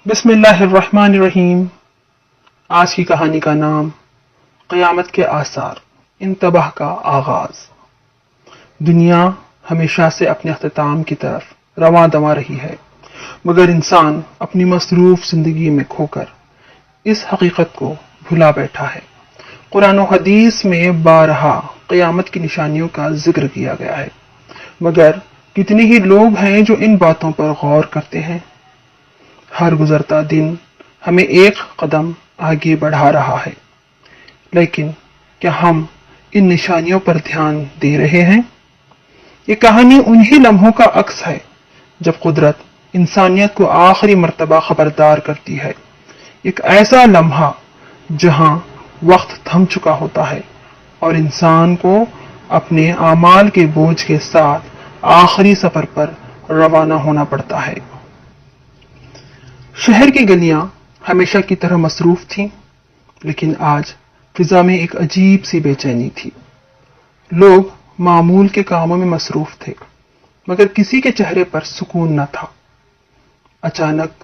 بسم اللہ الرحمن الرحیم۔ آج کی کہانی کا نام قیامت کے آثار، انتباہ کا آغاز۔ دنیا ہمیشہ سے اپنے اختتام کی طرف رواں دواں رہی ہے، مگر انسان اپنی مصروف زندگی میں کھو کر اس حقیقت کو بھلا بیٹھا ہے۔ قرآن و حدیث میں بارہا قیامت کی نشانیوں کا ذکر کیا گیا ہے، مگر کتنے ہی لوگ ہیں جو ان باتوں پر غور کرتے ہیں۔ ہر گزرتا دن ہمیں ایک قدم آگے بڑھا رہا ہے، لیکن کیا ہم ان نشانیوں پر دھیان دے رہے ہیں؟ یہ کہانی انہی لمحوں کا عکس ہے جب قدرت انسانیت کو آخری مرتبہ خبردار کرتی ہے۔ ایک ایسا لمحہ جہاں وقت تھم چکا ہوتا ہے اور انسان کو اپنے اعمال کے بوجھ کے ساتھ آخری سفر پر روانہ ہونا پڑتا ہے۔ شہر کی گلیاں ہمیشہ کی طرح مصروف تھیں، لیکن آج فضا میں ایک عجیب سی بے چینی تھی۔ لوگ معمول کے کاموں میں مصروف تھے، مگر کسی کے چہرے پر سکون نہ تھا۔ اچانک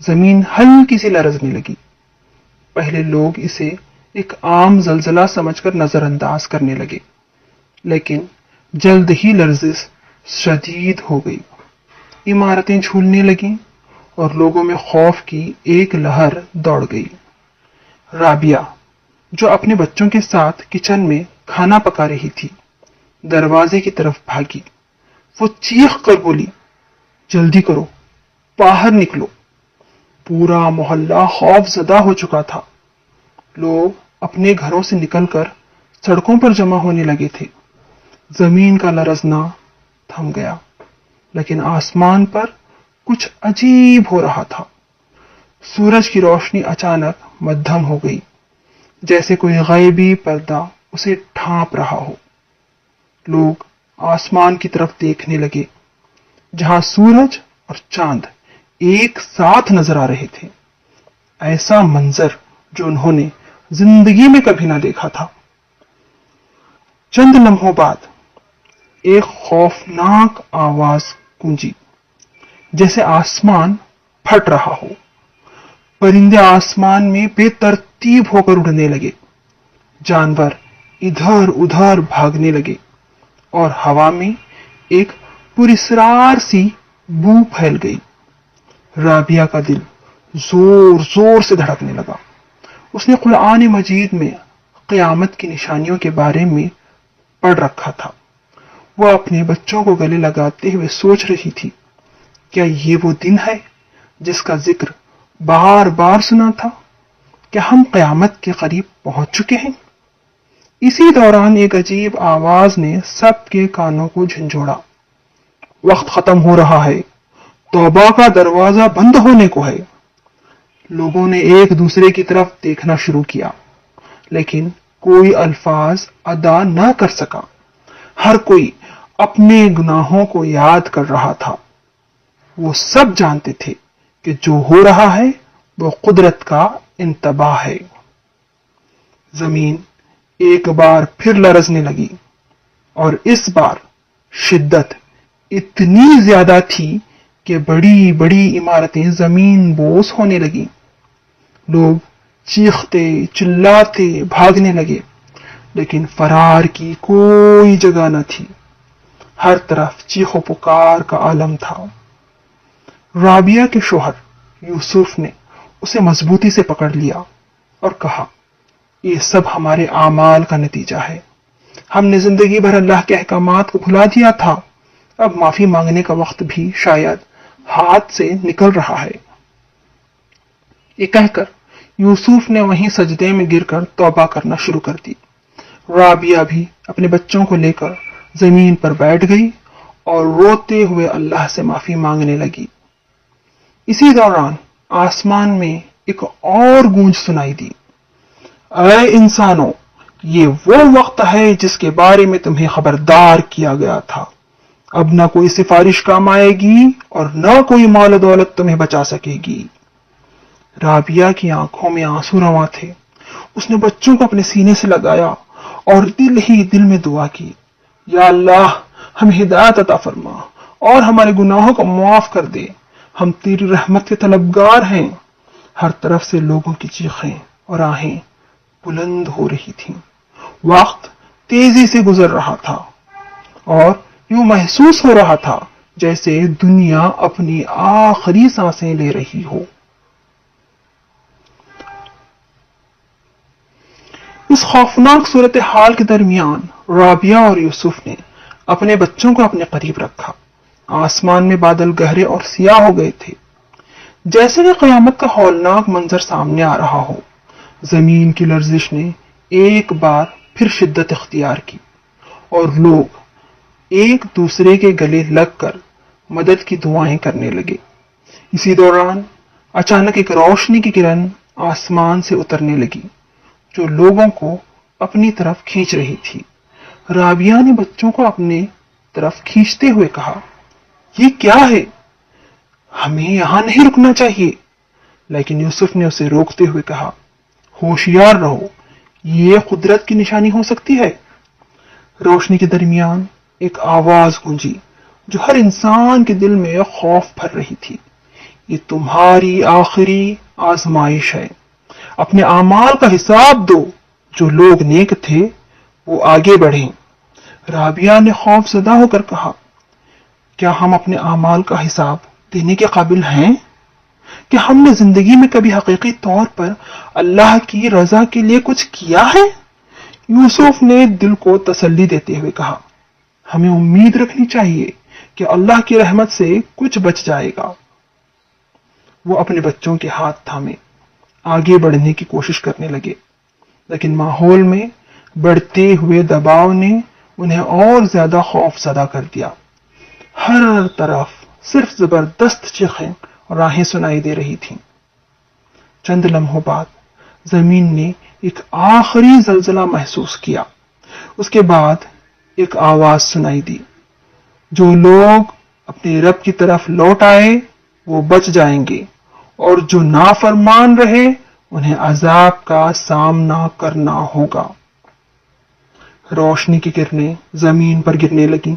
زمین ہلکی سی لرزنے لگی۔ پہلے لوگ اسے ایک عام زلزلہ سمجھ کر نظر انداز کرنے لگے، لیکن جلد ہی لرزش شدید ہو گئی۔ عمارتیں جھولنے لگیں اور لوگوں میں خوف کی ایک لہر دوڑ گئی۔ رابعہ، جو اپنے بچوں کے ساتھ کچن میں کھانا پکا رہی تھی، دروازے کی طرف بھاگی۔ وہ چیخ کر بولی، جلدی کرو، باہر نکلو۔ پورا محلہ خوف زدہ ہو چکا تھا۔ لوگ اپنے گھروں سے نکل کر سڑکوں پر جمع ہونے لگے تھے۔ زمین کا لرزنا تھم گیا، لیکن آسمان پر کچھ عجیب ہو رہا تھا۔ سورج کی روشنی اچانک مدھم ہو گئی، جیسے کوئی غیبی پردہ اسے ڈھانپ رہا ہو۔ لوگ آسمان کی طرف دیکھنے لگے، جہاں سورج اور چاند ایک ساتھ نظر آ رہے تھے۔ ایسا منظر جو انہوں نے زندگی میں کبھی نہ دیکھا تھا۔ چند لمحوں بعد ایک خوفناک آواز گونجی، جیسے آسمان پھٹ رہا ہو۔ پرندے آسمان میں بے ترتیب ہو کر اڑنے لگے، جانور ادھر ادھر بھاگنے لگے، اور ہوا میں ایک پراسرار سی بو پھیل گئی۔ رابعہ کا دل زور زور سے دھڑکنے لگا۔ اس نے قرآن مجید میں قیامت کی نشانیوں کے بارے میں پڑھ رکھا تھا۔ وہ اپنے بچوں کو گلے لگاتے ہوئے سوچ رہی تھی، کیا یہ وہ دن ہے جس کا ذکر بار بار سنا تھا؟ کیا ہم قیامت کے قریب پہنچ چکے ہیں؟ اسی دوران ایک عجیب آواز نے سب کے کانوں کو جھنجھوڑا، وقت ختم ہو رہا ہے، توبہ کا دروازہ بند ہونے کو ہے۔ لوگوں نے ایک دوسرے کی طرف دیکھنا شروع کیا، لیکن کوئی الفاظ ادا نہ کر سکا۔ ہر کوئی اپنے گناہوں کو یاد کر رہا تھا۔ وہ سب جانتے تھے کہ جو ہو رہا ہے وہ قدرت کا انتباہ ہے۔ زمین ایک بار پھر لرزنے لگی، اور اس بار شدت اتنی زیادہ تھی کہ بڑی بڑی عمارتیں زمین بوس ہونے لگیں۔ لوگ چیختے چلاتے بھاگنے لگے، لیکن فرار کی کوئی جگہ نہ تھی۔ ہر طرف چیخ و پکار کا عالم تھا۔ رابعہ کے شوہر یوسف نے اسے مضبوطی سے پکڑ لیا اور کہا، یہ سب ہمارے اعمال کا نتیجہ ہے۔ ہم نے زندگی بھر اللہ کے احکامات کو بھلا دیا تھا، اب معافی مانگنے کا وقت بھی شاید ہاتھ سے نکل رہا ہے۔ یہ کہہ کر یوسف نے وہیں سجدے میں گر کر توبہ کرنا شروع کر دی۔ رابعہ بھی اپنے بچوں کو لے کر زمین پر بیٹھ گئی اور روتے ہوئے اللہ سے معافی مانگنے لگی۔ اسی دوران آسمان میں ایک اور گونج سنائی دی، اے انسانوں، یہ وہ وقت ہے جس کے بارے میں تمہیں خبردار کیا گیا تھا۔ اب نہ کوئی سفارش کام آئے گی اور نہ کوئی مال و دولت تمہیں بچا سکے گی۔ رابعہ کی آنکھوں میں آنسو رواں تھے۔ اس نے بچوں کو اپنے سینے سے لگایا اور دل ہی دل میں دعا کی، یا اللہ، ہمیں ہدایت عطا فرما اور ہمارے گناہوں کو معاف کر دے۔ ہم تیری رحمت کے طلبگار ہیں۔ ہر طرف سے لوگوں کی چیخیں اور آہیں بلند ہو رہی تھیں۔ وقت تیزی سے گزر رہا تھا اور یوں محسوس ہو رہا تھا جیسے دنیا اپنی آخری سانسیں لے رہی ہو۔ اس خوفناک صورتحال کے درمیان رابعہ اور یوسف نے اپنے بچوں کو اپنے قریب رکھا۔ آسمان میں بادل گہرے اور سیاہ ہو گئے تھے، جیسے کہ قیامت کا ہولناک منظر سامنے آ رہا ہو۔ زمین کی لرزش نے ایک بار پھر شدت اختیار کی اور لوگ ایک دوسرے کے گلے لگ کر مدد کی دعائیں کرنے لگے۔ اسی دوران اچانک ایک روشنی کی کرن آسمان سے اترنے لگی جو لوگوں کو اپنی طرف کھینچ رہی تھی۔ رابعہ نے بچوں کو اپنے طرف کھینچتے ہوئے کہا، یہ کیا ہے؟ ہمیں یہاں نہیں رکنا چاہیے۔ لیکن یوسف نے اسے روکتے ہوئے کہا، ہوشیار رہو، یہ قدرت کی نشانی ہو سکتی ہے۔ روشنی کے درمیان ایک آواز گونجی جو ہر انسان کے دل میں خوف بھر رہی تھی، یہ تمہاری آخری آزمائش ہے، اپنے اعمال کا حساب دو۔ جو لوگ نیک تھے وہ آگے بڑھیں۔ رابعہ نے خوف زدہ ہو کر کہا، کیا ہم اپنے اعمال کا حساب دینے کے قابل ہیں؟ کیا ہم نے زندگی میں کبھی حقیقی طور پر اللہ کی رضا کے لیے کچھ کیا ہے؟ یوسف نے دل کو تسلی دیتے ہوئے کہا، ہمیں امید رکھنی چاہیے کہ اللہ کی رحمت سے کچھ بچ جائے گا۔ وہ اپنے بچوں کے ہاتھ تھامے آگے بڑھنے کی کوشش کرنے لگے، لیکن ماحول میں بڑھتے ہوئے دباؤ نے انہیں اور زیادہ خوف زدہ کر دیا۔ ہر طرف صرف زبردست چیخیں اور آہیں سنائی دے رہی تھیں۔ چند لمحوں بعد زمین نے ایک آخری زلزلہ محسوس کیا۔ اس کے بعد ایک آواز سنائی دی، جو لوگ اپنے رب کی طرف لوٹ آئے وہ بچ جائیں گے، اور جو نافرمان رہے انہیں عذاب کا سامنا کرنا ہوگا۔ روشنی کی کرنیں زمین پر گرنے لگیں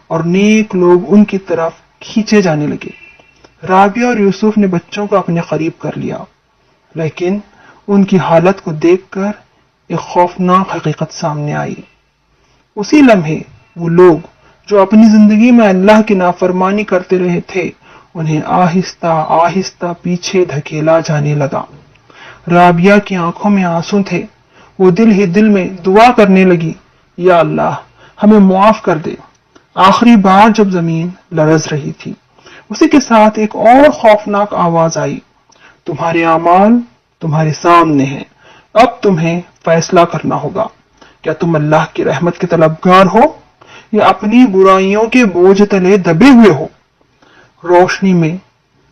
اور نیک لوگ ان کی طرف کھینچے جانے لگے۔ رابعہ اور یوسف نے بچوں کو اپنے قریب کر لیا، لیکن ان کی حالت کو دیکھ کر ایک خوفناک حقیقت سامنے آئی۔ اسی لمحے وہ لوگ جو اپنی زندگی میں اللہ کی نافرمانی کرتے رہے تھے انہیں آہستہ آہستہ پیچھے دھکیلا جانے لگا۔ رابعہ کی آنکھوں میں آنسو تھے، وہ دل ہی دل میں دعا کرنے لگی، یا اللہ ہمیں معاف کر دے۔ آخری بار جب زمین لرز رہی تھی، اسی کے ساتھ ایک اور خوفناک آواز آئی، تمہارے اعمال تمہارے سامنے ہیں، اب تمہیں فیصلہ کرنا ہوگا۔ کیا تم اللہ کی رحمت کے طلبگار ہو یا اپنی برائیوں کے بوجھ تلے دبے ہوئے ہو؟ روشنی میں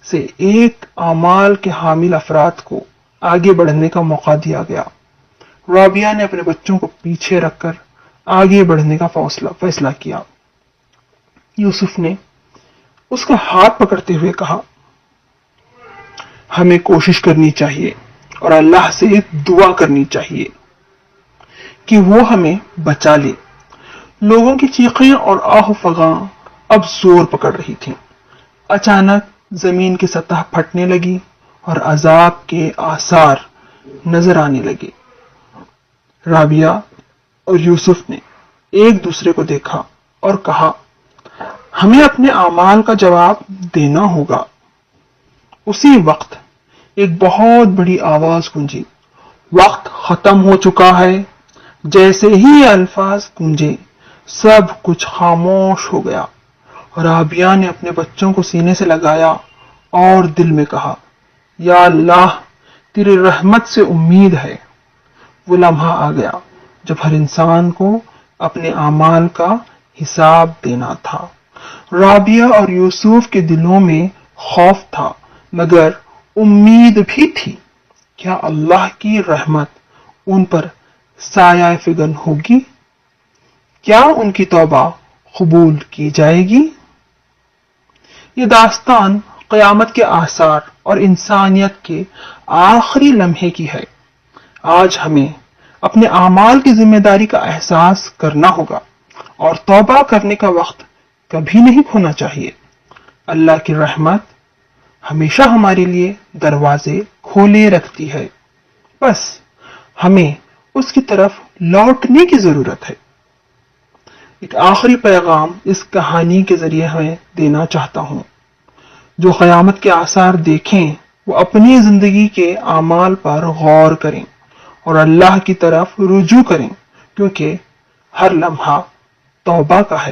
سے ایک اعمال کے حامل افراد کو آگے بڑھنے کا موقع دیا گیا۔ رابعہ نے اپنے بچوں کو پیچھے رکھ کر آگے بڑھنے کا فیصلہ کیا۔ یوسف نے اس کا ہاتھ پکڑتے ہوئے کہا، ہمیں کوشش کرنی چاہیے اور اللہ سے دعا کرنی چاہیے کہ وہ ہمیں بچا لے۔ لوگوں کی چیخیں اور آہ فغاں اب زور پکڑ رہی تھیں۔ اچانک زمین کی سطح پھٹنے لگی اور عذاب کے آثار نظر آنے لگے۔ رابعہ اور یوسف نے ایک دوسرے کو دیکھا اور کہا، ہمیں اپنے اعمال کا جواب دینا ہوگا۔ اسی وقت ایک بہت بڑی آواز گونجی، وقت ختم ہو چکا ہے۔ جیسے ہی یہ الفاظ گونجے سب کچھ خاموش ہو گیا۔ رابعہ نے اپنے بچوں کو سینے سے لگایا اور دل میں کہا، یا اللہ تیری رحمت سے امید ہے۔ وہ لمحہ آ گیا جب ہر انسان کو اپنے اعمال کا حساب دینا تھا۔ رابعہ اور یوسف کے دلوں میں خوف تھا مگر امید بھی تھی۔ کیا اللہ کی رحمت ان پر سایہ فگن ہوگی؟ کیا ان کی توبہ قبول کی جائے گی؟ یہ داستان قیامت کے آثار اور انسانیت کے آخری لمحے کی ہے۔ آج ہمیں اپنے اعمال کی ذمہ داری کا احساس کرنا ہوگا اور توبہ کرنے کا وقت کبھی نہیں کھونا چاہیے۔ اللہ کی رحمت ہمیشہ ہمارے لیے دروازے کھولے رکھتی ہے، بس ہمیں اس کی طرف لوٹنے کی ضرورت ہے۔ ایک آخری پیغام اس کہانی کے ذریعے ہمیں دینا چاہتا ہوں۔ جو قیامت کے آثار دیکھیں وہ اپنی زندگی کے اعمال پر غور کریں اور اللہ کی طرف رجوع کریں، کیونکہ ہر لمحہ توبہ کا ہے۔